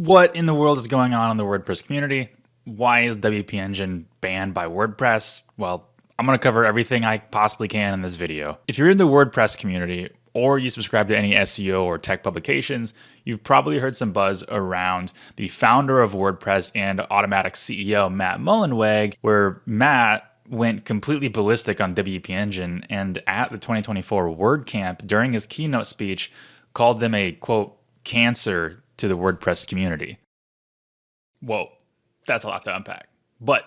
What in the world is going on in the WordPress community? Why is WP Engine banned by WordPress? Well, I'm going to cover everything I possibly can in this video. If you're in the WordPress community or you subscribe to any SEO or tech publications, you've probably heard some buzz around the founder of WordPress and Automattic CEO, Matt Mullenweg, where Matt went completely ballistic on WP Engine and at the 2024 WordCamp during his keynote speech called them a, quote, cancer to the WordPress community. Whoa, that's a lot to unpack. But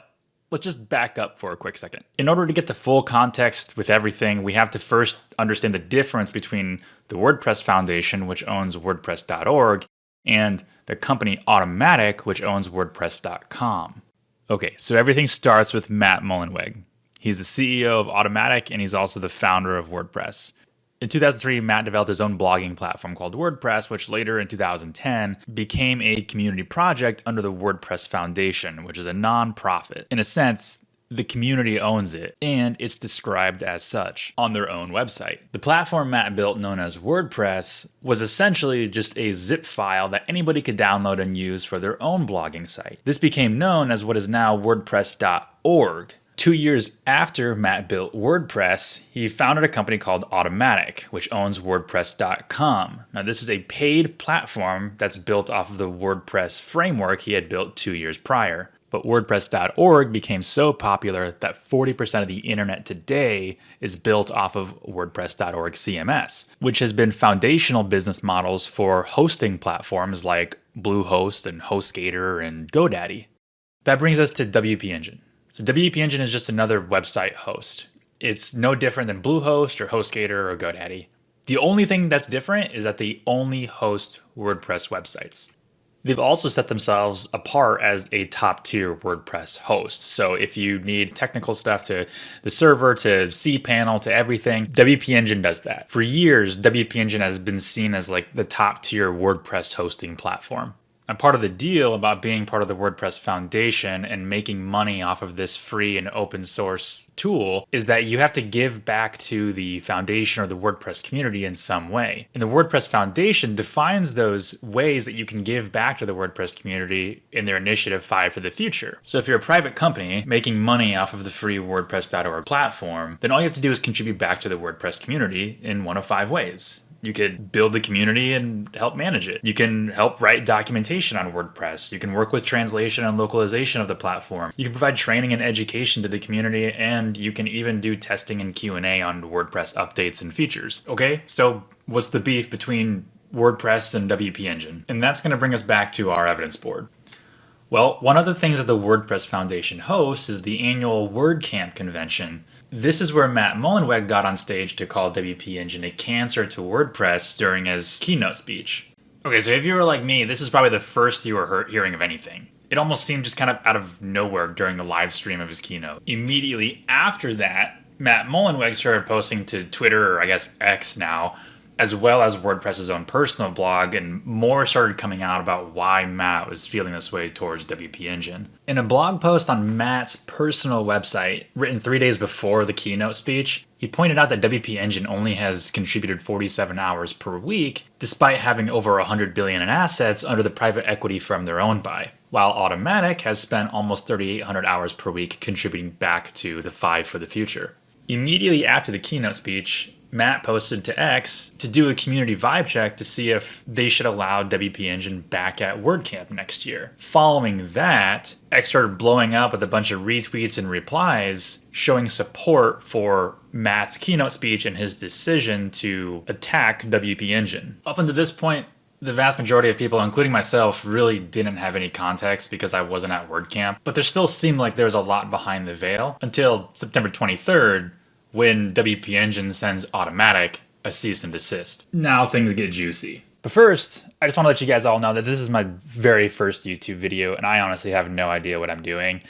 let's just back up for a quick second. In order to get the full context with everything, we have to first understand the difference between the WordPress Foundation, which owns WordPress.org, and the company Automattic, which owns WordPress.com. Okay, so everything starts with Matt Mullenweg. He's the CEO of Automattic, and he's also the founder of WordPress. In 2003, Matt developed his own blogging platform called WordPress, which later in 2010 became a community project under the WordPress Foundation, which is a non-profit. In a sense, the community owns it, and it's described as such on their own website. The platform Matt built, known as WordPress, was essentially just a zip file that anybody could download and use for their own blogging site. This became known as what is now WordPress.org. 2 years after Matt built WordPress, he founded a company called Automattic, which owns WordPress.com. Now, this is a paid platform that's built off of the WordPress framework he had built 2 years prior. But WordPress.org became so popular that 40% of the internet today is built off of WordPress.org CMS, which has been foundational business models for hosting platforms like Bluehost and HostGator and GoDaddy. That brings us to WP Engine. So WP Engine is just another website host. It's no different than Bluehost or HostGator or GoDaddy. The only thing that's different is that they only host WordPress websites. They've also set themselves apart as a top-tier WordPress host. So if you need technical stuff to the server, to cPanel, to everything, WP Engine does that. For years, WP Engine has been seen as like the top-tier WordPress hosting platform. And part of the deal about being part of the WordPress Foundation and making money off of this free and open source tool is that you have to give back to the foundation or the WordPress community in some way. And the WordPress Foundation defines those ways that you can give back to the WordPress community in their initiative 5 for the future. So if you're a private company making money off of the free WordPress.org platform, then all you have to do is contribute back to the WordPress community in one of 5 ways. You could build the community and help manage it. You can help write documentation on WordPress. You can work with translation and localization of the platform. You can provide training and education to the community, and you can even do testing and Q&A on WordPress updates and features. Okay, so what's the beef between WordPress and WP Engine? And that's going to bring us back to our evidence board. Well, one of the things that the WordPress Foundation hosts is the annual WordCamp convention. This is where Matt Mullenweg got on stage to call WP Engine a cancer to WordPress during his keynote speech. Okay, so if you were like me, this is probably the first you were hearing of anything. It almost seemed just kind of out of nowhere during the live stream of his keynote. Immediately after that, Matt Mullenweg started posting to Twitter, or I guess X now, as well as WordPress's own personal blog, and more started coming out about why Matt was feeling this way towards WP Engine. In a blog post on Matt's personal website, written 3 days before the keynote speech, he pointed out that WP Engine only has contributed 47 hours per week, despite having over $100 billion in assets under the private equity firm they're owned by, while Automattic has spent almost 3,800 hours per week contributing back to the 5 for the future. Immediately after the keynote speech, Matt posted to X to do a community vibe check to see if they should allow WP Engine back at WordCamp next year. Following that, X started blowing up with a bunch of retweets and replies showing support for Matt's keynote speech and his decision to attack WP Engine. Up until this point, the vast majority of people, including myself, really didn't have any context because I wasn't at WordCamp, but there still seemed like there was a lot behind the veil until September 23rd, when WP Engine sends Automattic a cease and desist. Now things get juicy. But first, I just want to let you guys all know that this is my very first YouTube video, and I honestly have no idea what I'm doing.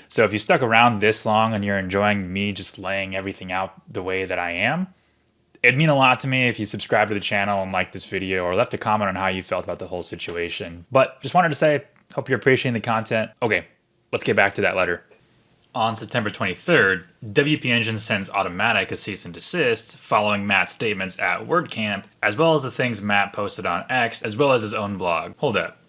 So if you stuck around this long and you're enjoying me just laying everything out the way that I am, it'd mean a lot to me if you subscribe to the channel and liked this video or left a comment on how you felt about the whole situation. But just wanted to say, hope you're appreciating the content. Okay, let's get back to that letter. On September 23rd, WP Engine sends Automattic a cease and desist following Matt's statements at WordCamp, as well as the things Matt posted on X, as well as his own blog. Hold up.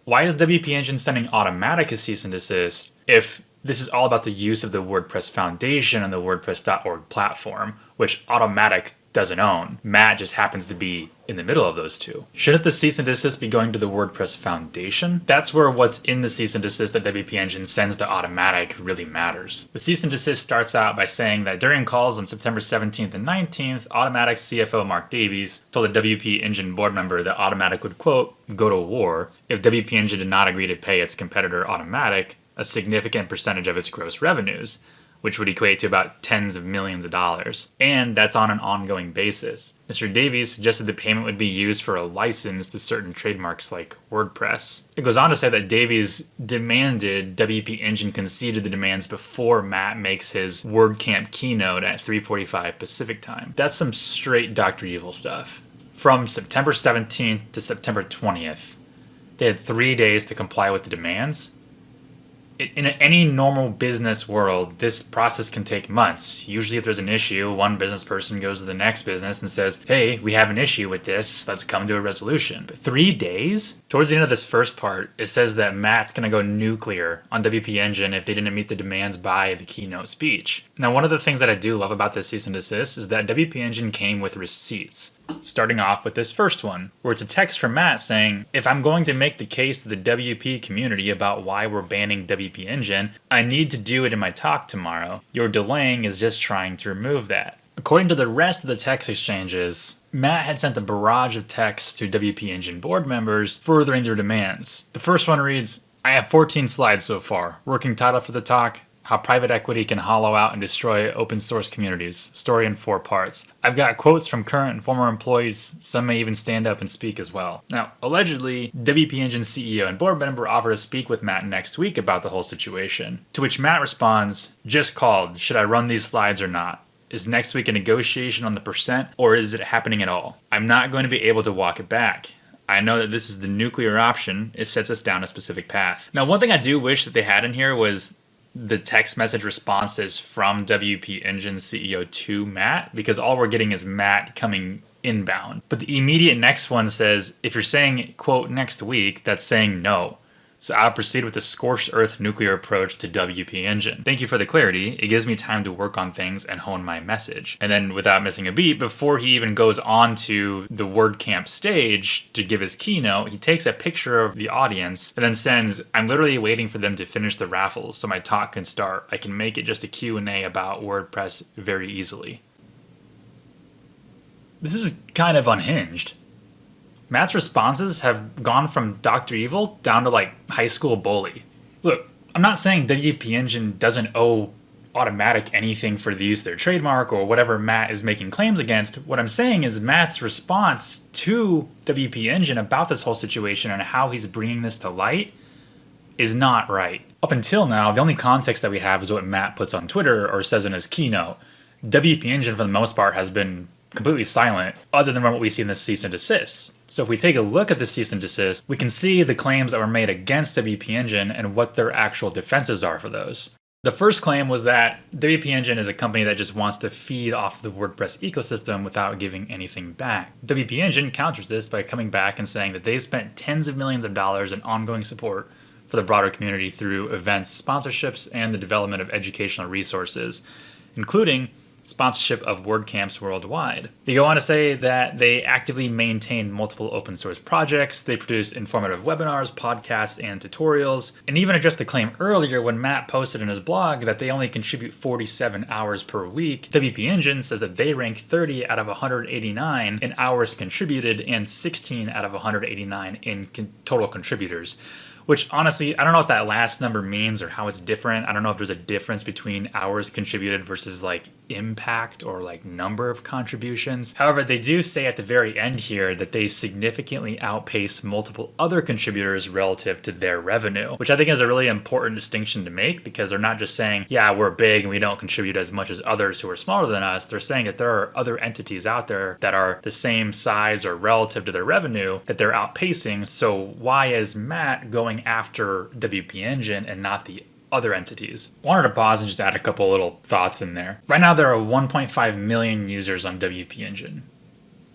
Why is WP Engine sending Automattic a cease and desist if this is all about the use of the WordPress Foundation and the WordPress.org platform, which Automattic doesn't own? Matt just happens to be in the middle of those two. Shouldn't the cease and desist be going to the WordPress Foundation? That's where what's in the cease and desist that WP Engine sends to Automattic really matters. The cease and desist starts out by saying that during calls on September 17th and 19th, Automattic's CFO Mark Davies told a WP Engine board member that Automattic would, quote, go to war if WP Engine did not agree to pay its competitor Automattic a significant percentage of its gross revenues, which would equate to about tens of millions of dollars. And that's on an ongoing basis. Mr. Davies suggested the payment would be used for a license to certain trademarks like WordPress. It goes on to say that Davies demanded WP Engine conceded the demands before Matt makes his WordCamp keynote at 3:45 Pacific time. That's some straight Dr. Evil stuff. From September 17th to September 20th, they had 3 days to comply with the demands. In any normal business world, this process can take months. Usually if there's an issue, one business person goes to the next business and says, hey, we have an issue with this, let's come to a resolution. But 3 days? Towards the end of this first part, it says that Matt's going to go nuclear on WP Engine if they didn't meet the demands by the keynote speech. Now, one of the things that I do love about this cease and desist is that WP Engine came with receipts. Starting off with this first one, where it's a text from Matt saying, if I'm going to make the case to the WP community about why we're banning WP Engine, I need to do it in my talk tomorrow. Your delaying is just trying to remove that. According to the rest of the text exchanges, Matt had sent a barrage of texts to WP Engine board members furthering their demands. The first one reads, I have 14 slides so far. Working title for the talk, how private equity can hollow out and destroy open source communities. Story in 4 parts. I've got quotes from current and former employees. Some may even stand up and speak as well. Now, allegedly, WP Engine CEO and board member offered to speak with Matt next week about the whole situation. To which Matt responds, just called. Should I run these slides or not? Is next week a negotiation on the percent, or is it happening at all? I'm not going to be able to walk it back. I know that this is the nuclear option. It sets us down a specific path. Now, one thing I do wish that they had in here was the text message responses from WP Engine CEO to Matt, because all we're getting is Matt coming inbound. But the immediate next one says, if you're saying, quote, next week, that's saying no. So I'll proceed with the scorched earth nuclear approach to WP Engine. Thank you for the clarity. It gives me time to work on things and hone my message. And then without missing a beat, before he even goes on to the WordCamp stage to give his keynote, he takes a picture of the audience and then sends, I'm literally waiting for them to finish the raffles so my talk can start. I can make it just a Q&A about WordPress very easily. This is kind of unhinged. Matt's responses have gone from Dr. Evil down to like high school bully. Look, I'm not saying WP Engine doesn't owe Automattic anything for the use of their trademark or whatever Matt is making claims against. What I'm saying is Matt's response to WP Engine about this whole situation and how he's bringing this to light is not right. Up until now, the only context that we have is what Matt puts on Twitter or says in his keynote. WP Engine, for the most part, has been completely silent other than what we see in the cease and desist. So if we take a look at the cease and desist, we can see the claims that were made against WP Engine and what their actual defenses are for those. The first claim was that WP Engine is a company that just wants to feed off the WordPress ecosystem without giving anything back. WP Engine counters this by coming back and saying that they've spent tens of millions of dollars in ongoing support for the broader community through events, sponsorships, and the development of educational resources, including sponsorship of WordCamps worldwide. They go on to say that they actively maintain multiple open source projects, they produce informative webinars, podcasts, and tutorials, and even addressed the claim earlier when Matt posted in his blog that they only contribute 47 hours per week. WP Engine says that they rank 30 out of 189 in hours contributed and 16 out of 189 in total contributors. Which honestly, I don't know what that last number means or how it's different. I don't know if there's a difference between hours contributed versus like impact or like number of contributions. However, they do say at the very end here that they significantly outpace multiple other contributors relative to their revenue, which I think is a really important distinction to make, because they're not just saying, yeah, we're big and we don't contribute as much as others who are smaller than us. They're saying that there are other entities out there that are the same size or relative to their revenue that they're outpacing. So why is Matt going after WP Engine and not the other entities? I wanted to pause and just add a couple little thoughts in there. Right now, there are 1.5 million users on WP Engine.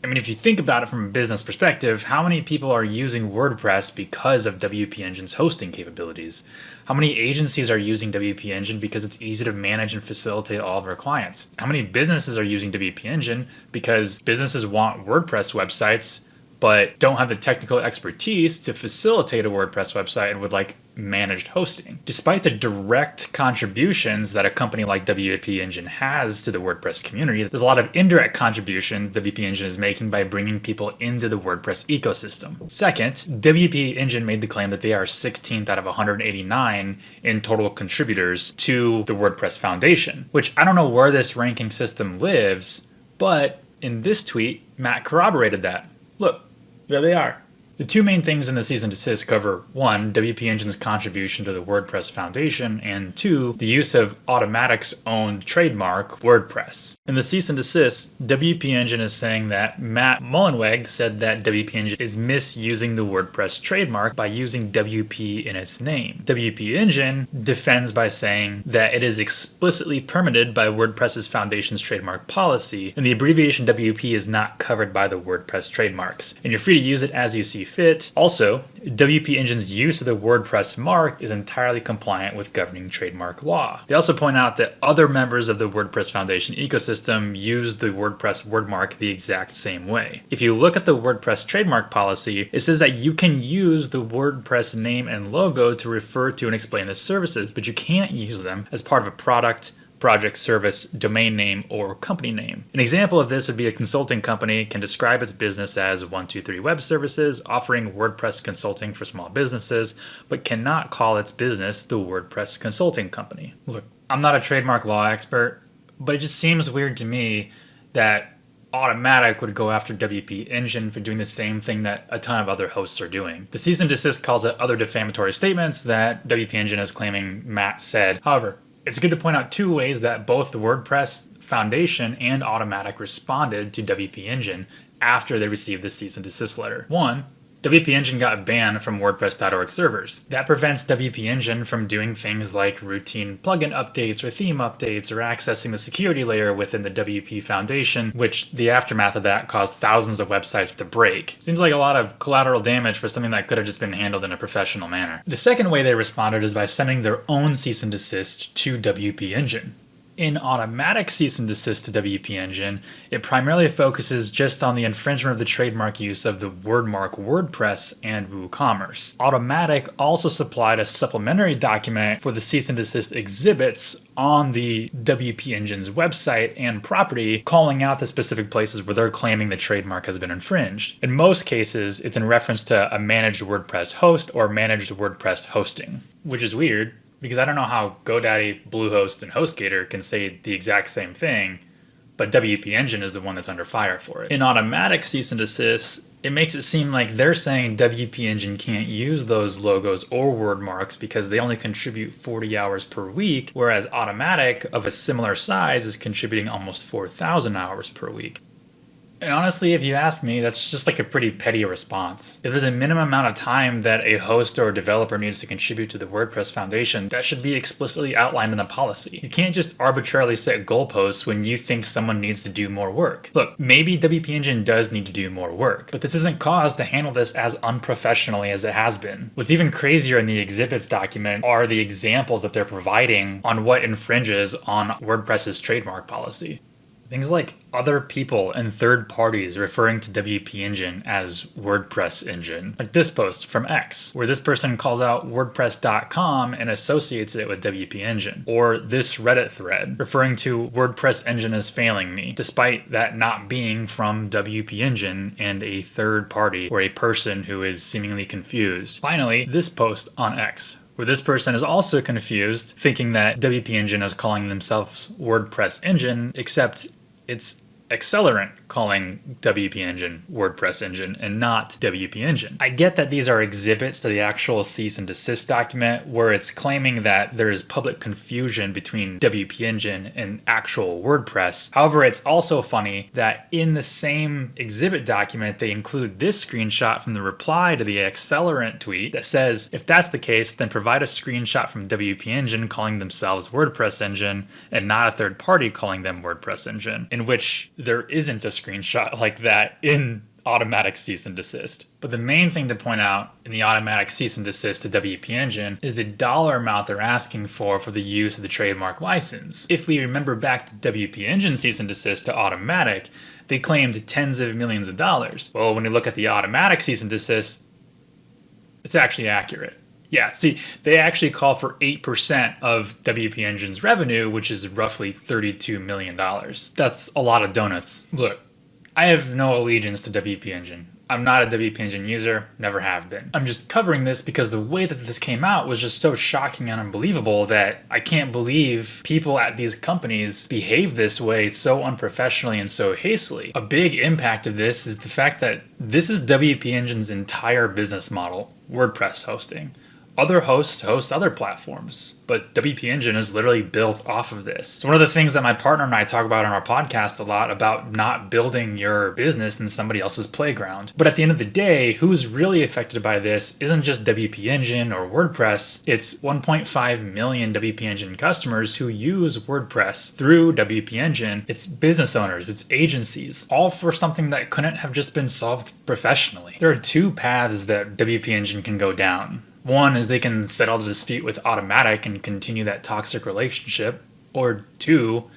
I mean, if you think about it from a business perspective, how many people are using WordPress because of WP Engine's hosting capabilities? How many agencies are using WP Engine because it's easy to manage and facilitate all of their clients? How many businesses are using WP Engine because businesses want WordPress websites but don't have the technical expertise to facilitate a WordPress website and would like managed hosting? Despite the direct contributions that a company like WP Engine has to the WordPress community, there's a lot of indirect contributions WP Engine is making by bringing people into the WordPress ecosystem. Second, WP Engine made the claim that they are 16th out of 189 in total contributors to the WordPress Foundation, which I don't know where this ranking system lives, but in this tweet, Matt corroborated that. Look, there they are. The two main things in the cease and desist cover, one, WP Engine's contribution to the WordPress Foundation, and two, the use of Automattic's own trademark, WordPress. In the cease and desist, WP Engine is saying that Matt Mullenweg said that WP Engine is misusing the WordPress trademark by using WP in its name. WP Engine defends by saying that it is explicitly permitted by WordPress's Foundation's trademark policy, and the abbreviation WP is not covered by the WordPress trademarks, and you're free to use it as you see fit. Also, WP Engine's use of the WordPress mark is entirely compliant with governing trademark law. They also point out that other members of the WordPress Foundation ecosystem use the WordPress wordmark the exact same way. If you look at the WordPress trademark policy, it says that you can use the WordPress name and logo to refer to and explain the services, but you can't use them as part of a product, project, service, domain name, or company name. An example of this would be a consulting company can describe its business as 123 Web Services, offering WordPress consulting for small businesses, but cannot call its business the WordPress Consulting Company. Look, I'm not a trademark law expert, but it just seems weird to me that Automattic would go after WP Engine for doing the same thing that a ton of other hosts are doing. The cease and desist calls it other defamatory statements that WP Engine is claiming Matt said. However, it's good to point out two ways that both the WordPress Foundation and Automattic responded to WP Engine after they received the cease and desist letter. One, WP Engine got banned from WordPress.org servers. That prevents WP Engine from doing things like routine plugin updates or theme updates or accessing the security layer within the WP Foundation, which the aftermath of that caused thousands of websites to break. Seems like a lot of collateral damage for something that could have just been handled in a professional manner. The second way they responded is by sending their own cease and desist to WP Engine. In Automattic cease and desist to WP Engine, it primarily focuses just on the infringement of the trademark use of the wordmark WordPress and WooCommerce. Automattic also supplied a supplementary document for the cease and desist exhibits on the WP Engine's website and property, calling out the specific places where they're claiming the trademark has been infringed. In most cases, it's in reference to a managed WordPress host or managed WordPress hosting, which is weird, because I don't know how GoDaddy, Bluehost, and HostGator can say the exact same thing, but WP Engine is the one that's under fire for it. In Automattic cease and desist, it makes it seem like they're saying WP Engine can't use those logos or word marks because they only contribute 40 hours per week, whereas Automattic, of a similar size, is contributing almost 4,000 hours per week. And honestly, if you ask me, that's just like a pretty petty response. If there's a minimum amount of time that a host or a developer needs to contribute to the WordPress Foundation, that should be explicitly outlined in the policy. You can't just arbitrarily set goalposts when you think someone needs to do more work. Look, maybe WP Engine does need to do more work, but this isn't cause to handle this as unprofessionally as it has been. What's even crazier in the exhibits document are the examples that they're providing on what infringes on WordPress's trademark policy. Things like other people and third parties referring to WP Engine as WordPress Engine. Like this post from X, where this person calls out WordPress.com and associates it with WP Engine. Or this Reddit thread referring to WordPress Engine is failing me, despite that not being from WP Engine and a third party or a person who is seemingly confused. Finally, this post on X, where this person is also confused, thinking that WP Engine is calling themselves WordPress Engine, except it's Escalating calling WP Engine WordPress Engine and not WP Engine. I get that these are exhibits to the actual cease and desist document where it's claiming that there is public confusion between WP Engine and actual WordPress. However, it's also funny that in the same exhibit document, they include this screenshot from the reply to the Escalating tweet that says, if that's the case, then provide a screenshot from WP Engine calling themselves WordPress Engine and not a third party calling them WordPress Engine, in which there isn't a screenshot like that in Automattic cease and desist. But the main thing to point out in the Automattic cease and desist to WP Engine is the dollar amount they're asking for the use of the trademark license. If we remember back to WP Engine cease and desist to Automattic, they claimed tens of millions of dollars. Well, when you look at the Automattic cease and desist, it's actually accurate. Yeah, see, they actually call for 8% of WP Engine's revenue, which is roughly $32 million. That's a lot of donuts. Look, I have no allegiance to WP Engine. I'm not a WP Engine user, never have been. I'm just covering this because the way that this came out was just so shocking and unbelievable that I can't believe people at these companies behave this way so unprofessionally and so hastily. A big impact of this is the fact that this is WP Engine's entire business model, WordPress hosting. Other hosts host other platforms, but WP Engine is literally built off of this. It's one of the things that my partner and I talk about on our podcast a lot, about not building your business in somebody else's playground. But at the end of the day, who's really affected by this isn't just WP Engine or WordPress. It's 1.5 million WP Engine customers who use WordPress through WP Engine. It's business owners, it's agencies, all for something that couldn't have just been solved professionally. There are two paths that WP Engine can go down. One is they can settle the dispute with Automattic and continue that toxic relationship. Or two,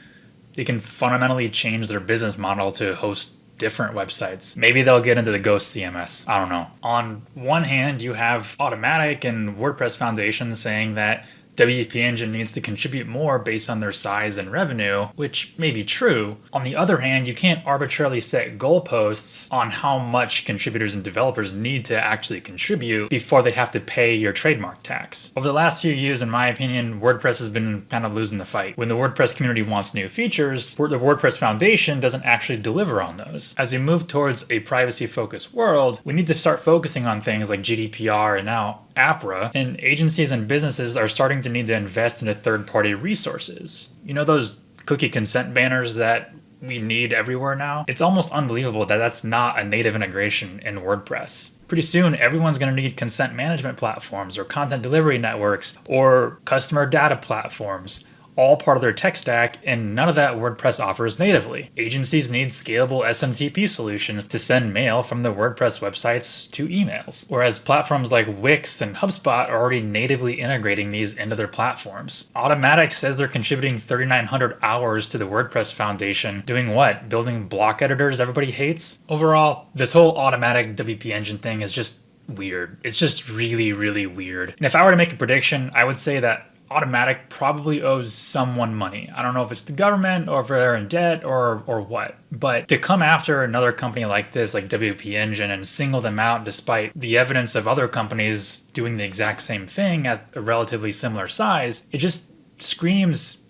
they can fundamentally change their business model to host different websites. Maybe they'll get into the Ghost CMS. I don't know. On one hand, you have Automattic and WordPress Foundation saying that WP Engine needs to contribute more based on their size and revenue, which may be true. On the other hand, you can't arbitrarily set goalposts on how much contributors and developers need to actually contribute before they have to pay your trademark tax. Over the last few years, in my opinion, WordPress has been kind of losing the fight. When the WordPress community wants new features, the WordPress Foundation doesn't actually deliver on those. As we move towards a privacy-focused world, we need to start focusing on things like GDPR and now APRA, and agencies and businesses are starting to need to invest into third-party resources. You know those cookie consent banners that we need everywhere now? It's almost unbelievable that that's not a native integration in WordPress. Pretty soon, everyone's going to need consent management platforms or content delivery networks or customer data platforms, all part of their tech stack, and none of that WordPress offers natively. Agencies need scalable SMTP solutions to send mail from the WordPress websites to emails, whereas platforms like Wix and HubSpot are already natively integrating these into their platforms. Automattic says they're contributing 3,900 hours to the WordPress Foundation. Doing what? Building block editors everybody hates? Overall, this whole Automattic WP Engine thing is just weird. It's just really, really weird. And if I were to make a prediction, I would say that Automattic probably owes someone money. I don't know if it's the government or if they're in debt or what. But to come after another company like this, like WP Engine, and single them out despite the evidence of other companies doing the exact same thing at a relatively similar size, it just screams,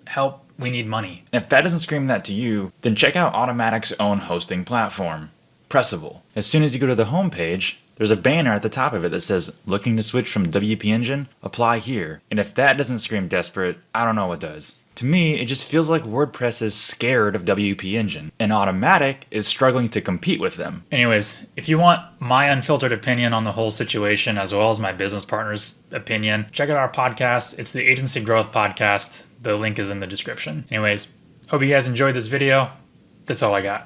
help, we need money. And if that doesn't scream that to you, then check out Automattic's own hosting platform, Pressable. As soon as you go to the homepage, there's a banner at the top of it that says, looking to switch from WP Engine? Apply here. And if that doesn't scream desperate, I don't know what does. To me, it just feels like WordPress is scared of WP Engine, and Automattic is struggling to compete with them. Anyways, if you want my unfiltered opinion on the whole situation, as well as my business partner's opinion, check out our podcast. It's the Agency Growth Podcast. The link is in the description. Anyways, hope you guys enjoyed this video. That's all I got.